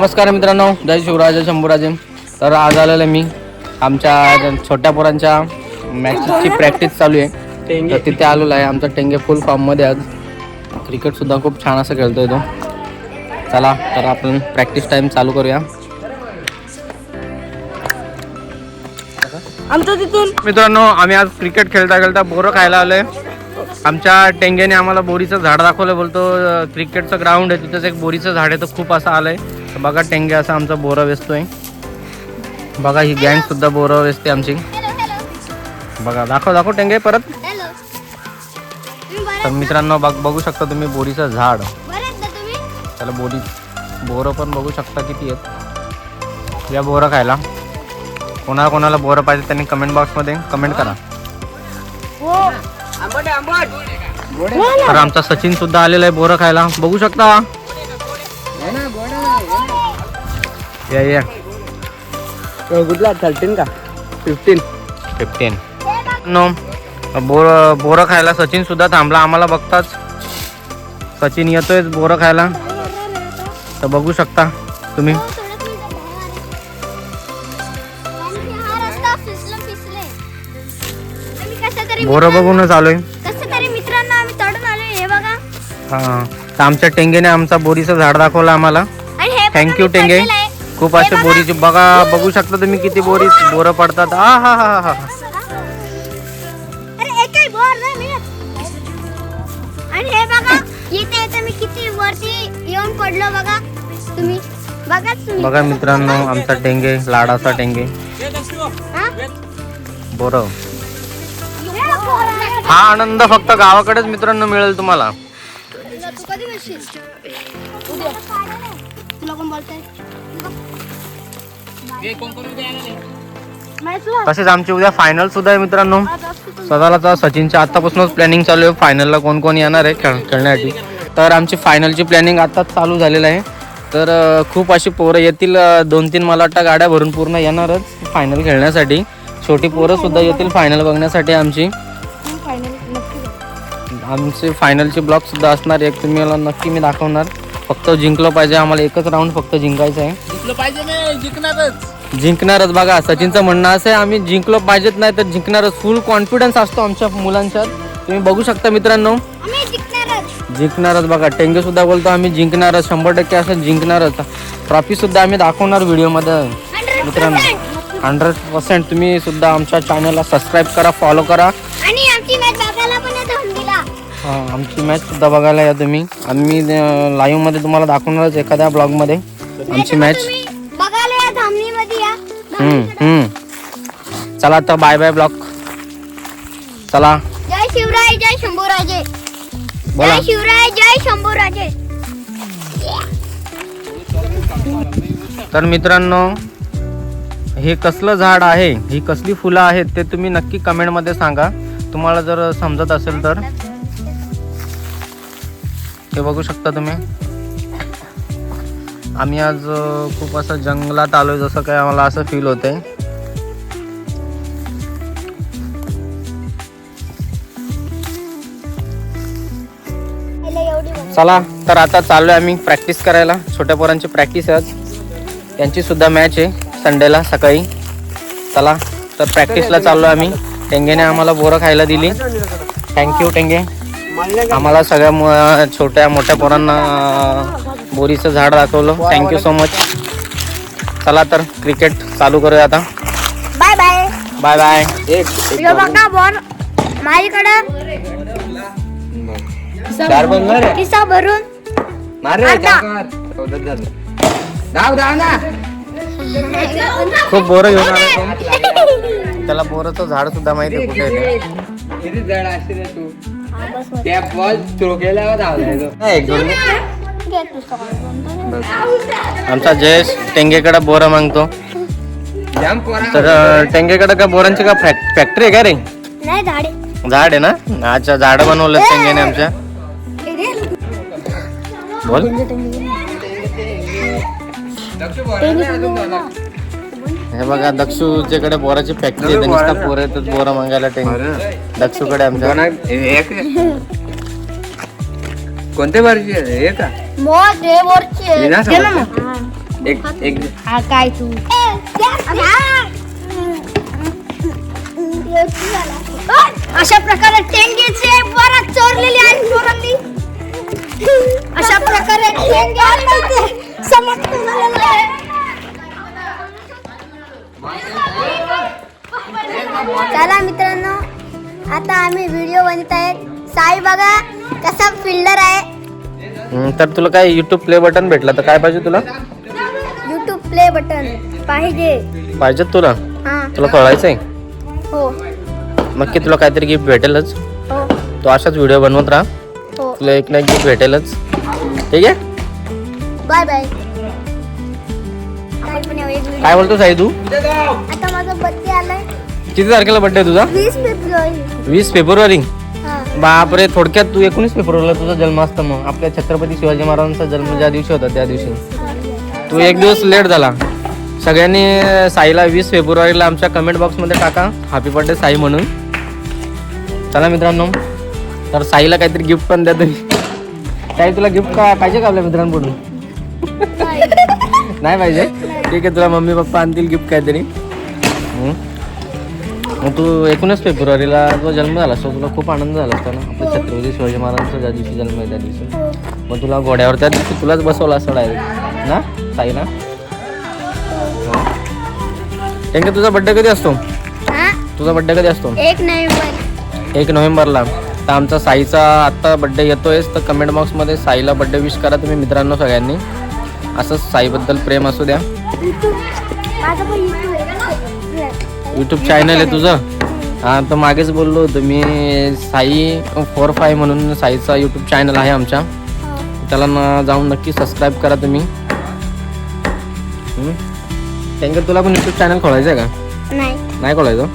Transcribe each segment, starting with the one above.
नमस्कार मित्रांनो, जय शिवराज शंभूराजे. तर आज आलेलं मी आमच्या छोट्या पोरांच्या मॅचची प्रॅक्टिस चालू आहे. तर तिथे आलेलो आहे. आमचा टेंगे फुल फॉर्ममध्ये आज क्रिकेट सुद्धा खूप छान असं खेळतोय तो. चला तर आपण प्रॅक्टिस टाइम चालू करूया. आमचं तिथून मित्रांनो, आम्ही आज क्रिकेट खेळता खेळता बोरं खायला आलोय. आमच्या टेंगेने आम्हाला बोरीचं झाड दाखवलं. बोलतो क्रिकेटचं ग्राउंड आहे, तिथंच एक बोरीचं झाड आहे, तर खूप असं आलंय. तर बघा टेंगे असं आमचं बोरं वेचतोय. बघा ही गँग सुद्धा बोरं वेचते आमची. बघा दाखव टेंगे परत. तर मित्रांनो बघू शकता तुम्ही बोरीचं झाड. त्याला बोरं पण बघू शकता किती आहेत. या बोरं खायला कोणाला बोरं पाहिजे त्यांनी कमेंट बॉक्समध्ये कमेंट करा. तर आमचा सचिन सुद्धा आलेला आहे बोरं खायला, बघू शकता. या कुठला 13 का 15 नो बोरं खायला सचिन सुद्धा थांबला. आम्हाला बघताच सचिन येतोय बोरं खायला. तर बघू शकता तुम्ही. बोरं बघूनच आलोय. मित्रांनो आम्ही चढून आलोय, हे बघा. हा, तर आमच्या टेंगेने आमचा बोरीचं झाड दाखवलं आम्हाला. थँक्यू टेंगे. खूप असे बोरीचे बघू शकता तुम्ही किती बोरं पडतात. हा हा हा हा. अरे एकही बोर नाही मिळत. आणि हे बघा, इथे मी किती वरती येऊन पडलो बघा तुम्ही. बघा मित्रांनो, आमचा टेंगे, लाडाचा टेंगे. बोरं हा आनंद फक्त गावाकडेच मित्रांनो मिळेल तुम्हाला. तू कधी मिळशील? तुला कोण बोलतंय? तसेच आमची उद्या फायनल सुद्धा आहे मित्रांनो. सदाला सचिनच्या आतापासूनच प्लॅनिंग चालू आहे. फायनलला कोण येणार आहे खेळण्यासाठी. तर आमची फायनलची प्लॅनिंग आताच चालू झालेलं आहे. तर खूप अशी पोरं येतील, 2-3 मला वाटतं गाड्या भरून पूर्ण येणारच फायनल खेळण्यासाठी. छोटी पोरं सुद्धा येतील फायनल बघण्यासाठी. आमचे फायनलचे ब्लॉग सुद्धा असणार. एक तुम्हाला नक्की मी दाखवणार. फक्त जिंकलं पाहिजे आम्हाला. एकच राऊंड फक्त जिंकायचं आहे. जिंकणारच. बघा सचिनचं म्हणणं असं आहे, आम्ही जिंकलो पाहिजेत नाही तर जिंकणारच. फुल कॉन्फिडन्स असतो आमच्या मुलांच्यात. तुम्ही बघू शकता मित्रांनो. जिंकणारच. बघा टेंगे सुद्धा बोलतो आम्ही जिंकणारच, 100% असं जिंकणारच. ट्रॉफी सुद्धा आम्ही दाखवणार व्हिडिओमध्ये मित्रांनो. 100% तुम्ही सुद्धा आमच्या चॅनलला सबस्क्राईब करा, फॉलो करा. आणि आमची मॅच बघायला पण येतो दिला. हां, आमची मॅच सुद्धा बघायला या तुम्ही. आम्ही लाईव्ह मध्ये तुम्हाला दाखवणारच एखाद्या ब्लॉग मध्ये आमची मॅच बघायला या धामणीमध्ये या. चला तर बाय बाय ब्लॉग. चला. जय शिवराय, जय शंभूराजे. बोला. जय शिवराय, जय शंभूराजे. तर मित्रांनो, हे कसलं झाड आहे, ही कसली फुलं आहेत ते तुम्ही नक्की कमेंट मध्ये सांगा. तुम्हाला जर समजत असेल तर. हे बघू शकता तुम्ही. आम्ही आज खूप असं जंगलात आलोय, जसं काय आम्हाला असं फील होतंय. चला तर आता चाललोय आम्ही प्रॅक्टिस करायला. छोट्या पोरांची प्रॅक्टिस आहे आज. त्यांची सुद्धा मॅच आहे संडेला सकाळी. चला तर प्रॅक्टिसला चाललो आम्ही. टेंगेने आम्हाला बोरं खायला दिली. थँक्यू टेंगे. आम्हाला सगळ्या छोट्या मोठ्या पोरांना बोरीचं झाड दाखवलं. Thank you so much. चला तर क्रिकेट चालू करूया आता. Bye bye. Bye bye. बघा बॉल माझ्याकडे. 4 बनणार आहे. किस्सा भरून मार रे. 14 धाव ना. खूप बोरं घेऊन आलो. त्याला बोराचं झाड सुद्धा माहिती आहे कुठे आहे. किती जड असते रे तू. त्या बॉल थ्रो केल्यावर धावलाय. एक दोन. आमचा जयेश टेंगेकडे बोरं मागतो. तर टेंगेकडे का बोरांची का फॅक्टरी आहे का रे? नाही झाडे. झाड आहे ना. अच्छा, झाड बनवलं टेंगेने आमच्या. बोल. हे बघा दक्षूच्याकडे बोराची फॅक्टरी आहे. नुसता पोरं येतात बोरं मागायला दक्षूकडे आमच्या. कोणत्या बारची आहे? हे का? मोठे वरचे. एक हा काय तू अशा प्रकारे टेंगेचे परत चोरलेली आणि चोरली अशा प्रकारे टेंगे समाप्त झालेला आहे. चला मित्रांनो, आता आम्ही व्हिडिओ बनवत आहेत. साई बघा कसा फिल्डर आहे. तर तुला काय युट्यूब प्ले बटन भेटलं तर काय पाहिजे तुला? YouTube प्ले बटन पाहिजे तुला? हा तुला कळायचंय हो नक्की तुला काहीतरी गिफ्ट भेटेलच. हो तू अशाच व्हिडिओ बनवत राहा, हो तुला एक ना एक गिफ्ट भेटेलच. ठीक आहे, बाय बाय. काय बोलतो साई तू? आता माझा बर्थडे आलाय किती तारखेला बर्थडे तुझा? 20 फेब्रुवारी. 20 फेब्रुवारी. हा बापरे, थोडक्यात तू 19 फेब्रुवारीला तुझा जन्म असता. मग आपल्या छत्रपती शिवाजी महाराजांचा जन्म ज्या दिवशी होता त्या दिवशी तू एक दिवस लेट झाला. सगळ्यांनी साईला 20 फेब्रुवारीला आमच्या कमेंट बॉक्समध्ये टाका हॅपी बर्थडे साई म्हणून. चला मित्रांनो, तर साईला काहीतरी गिफ्ट पण द्या तुम्ही. साई तुला गिफ्ट काय पाहिजे का आपल्या मित्रांकडून? नाही पाहिजे? ठीक आहे, तुला मम्मी पप्पा आणतील गिफ्ट काहीतरी. मग तू 19 फेब्रुवारीला तुझा जन्म झाला असतो, तुला खूप आनंद झाला असता ना. आपल्या छत्रपती शिवाजी महाराजांचा ज्या दिवशी जन्म आहे त्या दिवशी मग तुला घोड्यावर त्या दिवशी तुलाच बसवलं असं डायरेक्ट ना साईला. कारण तुझा बड्डे कधी असतो? तुझा बड्डे कधी असतो? 1 नोव्हेंबर. 1 नोव्हेंबरला. तर आमचा साईचा आत्ता बड्डे येतोयच, तर कमेंट बॉक्समध्ये साईला बड्डे विश करा तुम्ही मित्रांनो सगळ्यांनी. असंच साईबद्दल प्रेम असू द्या. माझं पण यूट्यूब चॅनल आहे तुझं? हां, तर मागेच बोललो होतो मी. साई 45 म्हणून साईचा यूट्यूब चॅनल आहे आमच्या. त्याला जाऊन नक्की सबस्क्राईब करा तुम्ही. त्यांना तुला पण यूट्यूब चॅनल खोलायचं आहे का? नाही खोलायचं?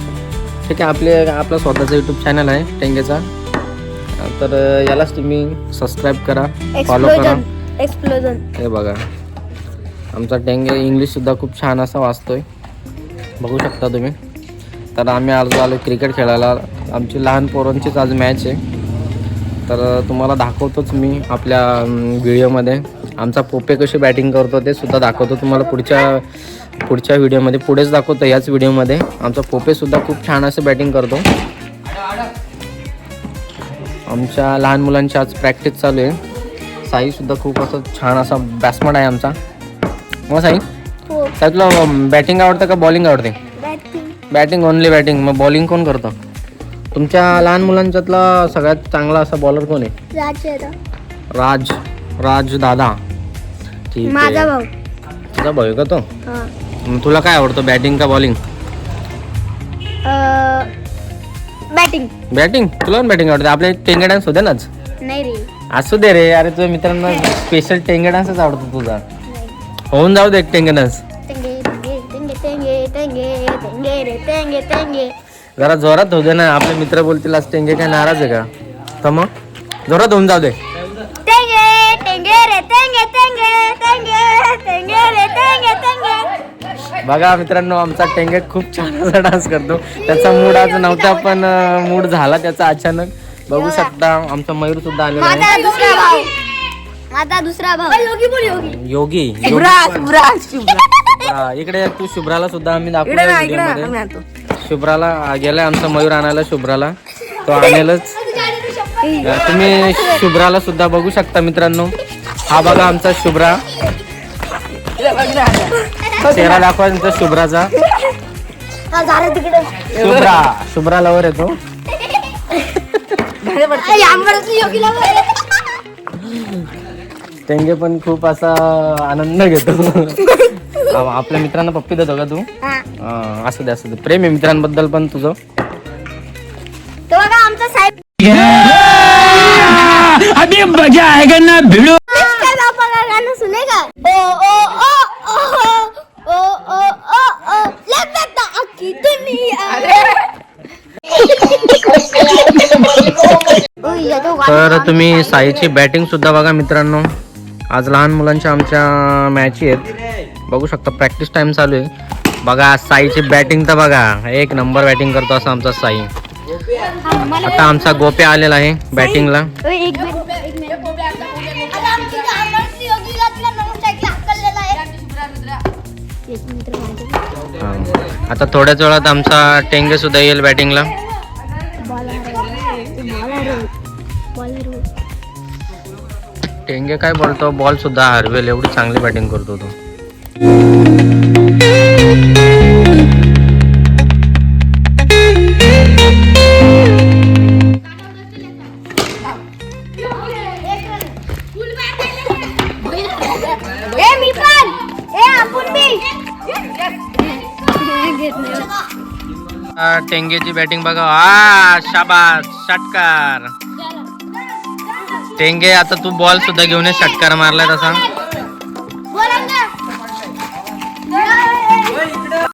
ठीक आहे, आपला स्वतःचा यूट्यूब चॅनल आहे टेंगेचा. तर यालाच तुम्ही सबस्क्राईब करा, फॉलो करा. एक्सप्लोजन. हे बघा, आमचा टेंगे इंग्लिशसुद्धा खूप छान असा वाचतोय, बघू शकता तुम्ही. तर आम्ही आज आलो क्रिकेट खेळायला. आमची लहान पोरांचीच आज मॅच आहे. तर तुम्हाला दाखवतोच मी आपल्या व्हिडिओमध्ये. आमचा पोपे कशी बॅटिंग करतो ते सुद्धा दाखवतो तुम्हाला पुढच्या व्हिडिओमध्ये. पुढेच दाखवतो याच व्हिडिओमध्ये. आमचा पोपेसुद्धा खूप छान असं बॅटिंग करतो. आमच्या लहान मुलांची आज प्रॅक्टिस चालू आहे. साईसुद्धा खूप असं छान असा बॅट्समन आहे आमचा. मग साई, साई तुला बॅटिंग आवडतं का बॉलिंग आवडते? Batting, only batting. मग बॉलिंग कोण करतं तुमच्या लहान मुलांच्यातला? सगळ्यात चांगला असा बॉलर कोण आहे? राज दादा. ठीक माझा आहे, भाऊ. तुझा भाऊ आहे का तो? मग तुला काय आवडतं, बॅटिंग का बॉलिंग? बॅटिंग. बॅटिंग? तुला पण बॅटिंग आवडते? आपले टेंगे डान्स होते नाच. नाही रे. असू दे रे, अरे तुझ्या मित्रांना स्पेशल टेंगे डान्सच आवडतो तुझा. होऊन जाऊ दे एक टेंगे डान्स. जरा जोरात होऊ दे ना, आपले मित्र बोलतील आज टेंगे काय नाराज आहे का? तर मग जोरात होऊन जाऊ दे. बघा मित्रांनो, आमचा टेंगे खूप छान असा डान्स करतो. त्याचा मूड आज नव्हता, पण मूड झाला त्याचा अचानक. बघू शकता आमचा मयूर सुद्धा आलेला आहे. माझा दुसरा भाऊ योगी. इकडे तू शुभ्राला सुद्धा आम्ही दाखवतो. शुभ्राला गेलाय आमचा मयूर आणायला. शुभ्राला तो आणेलच. तुम्ही शुभ्राला सुद्धा बघू शकता मित्रांनो. हा बघा आमचा शुभ्रा. चेहरा दाखवा तुमचा शुभ्राचा. शुभ्रा लवर येतो. टेंगे पण खूप असा आनंद घेतो. आपल्या मित्रांना पप्पी देतो का तू? असं दे. प्रेम आहे मित्रांबद्दल पण तुझं. आमचा साहेब अभी मजा आएगा ना भिड़ो. गाना सुनेगा? ओ ओ ओ ओ ओ ओ ओ ओ लगता की दुनिया. तर तुम्ही साईची बॅटिंग सुद्धा बघा मित्रांनो. आज लहान मुलांच्या आमच्या मॅच आहेत, बघू शकता. प्रॅक्टिस टाइम चालू आहे. बघा साईची बॅटिंग तर बघा, एक नंबर बॅटिंग करतो असा आमचा साई. आता आमचा गोपे आलेला आहे बॅटिंगला. एक मिनिट माझ्या आता थोड्याच वेळात आमचा टेंगे सुद्धा येईल बॅटिंगला. टेंगे काय बोलतो, बॉल सुद्धा हरवेल, एवढी चांगली बॅटिंग करतो तो. मी पण आपण टेंगेची बॅटिंग बघा. हा शाबास, षटकार. टेंगे आता तू बॉल सुद्धा घेऊन ये, षटकार मारलाय तसा.